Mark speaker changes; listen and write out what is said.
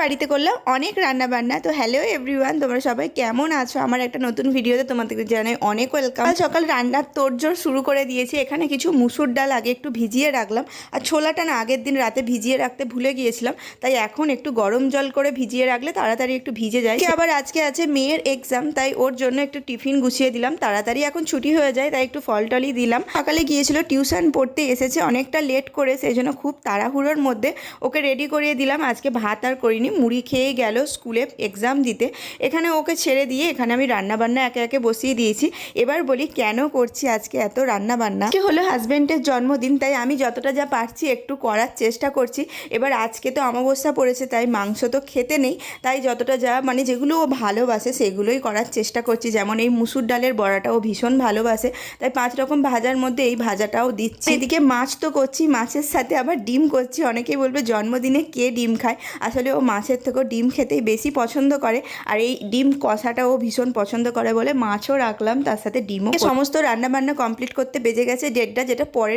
Speaker 1: বাড়িতে করলাম অনেক রান্না বান্না। তো হ্যালো এভরিওয়ান, তোমরা সবাই কেমন আছো? আমার একটা নতুন ভিডিওতে তোমাদেরকে জানাই অনেক ওয়েলকাম। সকাল রান্নার তোড়জোড় শুরু করে দিয়েছি। এখানে কিছু মুসুর ডাল আগে একটু ভিজিয়ে রাখলাম, আর ছোলাটা না আগের দিন রাতে ভিজিয়ে রাখতে ভুলে গিয়েছিলাম, তাই এখন একটু গরম জল করে ভিজিয়ে রাখলে তাড়াতাড়ি একটু ভিজে যায়। আবার আজকে আছে মেয়ের এক্সাম, তাই ওর জন্য একটু টিফিন গুছিয়ে দিলাম, তাড়াতাড়ি এখন ছুটি হয়ে যায়, তাই একটু ফল টলই দিলাম। সকালে গিয়েছিল টিউশন পড়তে, এসেছে অনেকটা লেট করে, সেই জন্য খুব তাড়াহুড়োর মধ্যে ওকে রেডি করিয়ে দিলাম। আজকে ভাত আর করিনি, মুড়ি খেয়ে গেল স্কুলে এক্সাম দিতে। এখানে ওকে ছেড়ে দিয়ে এখানে আমি রান্নাবান্না একে একে বসিয়ে দিয়েছি। এবার বলি কেন করছি আজকে এত রান্নাবান্না। আজকে হলো হাজব্যান্ডের জন্মদিন, তাই আমি যতটা যা পারছি একটু করার চেষ্টা করছি। এবার আজকে তো অমাবস্যা পড়েছে, তাই মাংস তো খেতে নেই, তাই যতটা যা মানে যেগুলো ও ভালোবাসে সেগুলোই করার চেষ্টা করছি। যেমন এই মুসুর ডালের বড়াটা ও ভীষণ ভালোবাসে, তাই 5 রকম ভাজার মধ্যে এই ভাজাটাও দিচ্ছি। এদিকে মাছ তো করছি, মাছের সাথে আবার ডিম করছি। অনেকেই বলবে জন্মদিনে কে ডিম খায়, আসলে ও মাছের থেকেও ডিম খেতেই বেশি পছন্দ করে, আর এই ডিম কষাটাও ভীষণ পছন্দ করে বলে মাছও রাখলাম, তার সাথে ডিমও। সমস্ত রান্নাবান্না কমপ্লিট করতে বেজে গেছে 1:30, যেটা পরের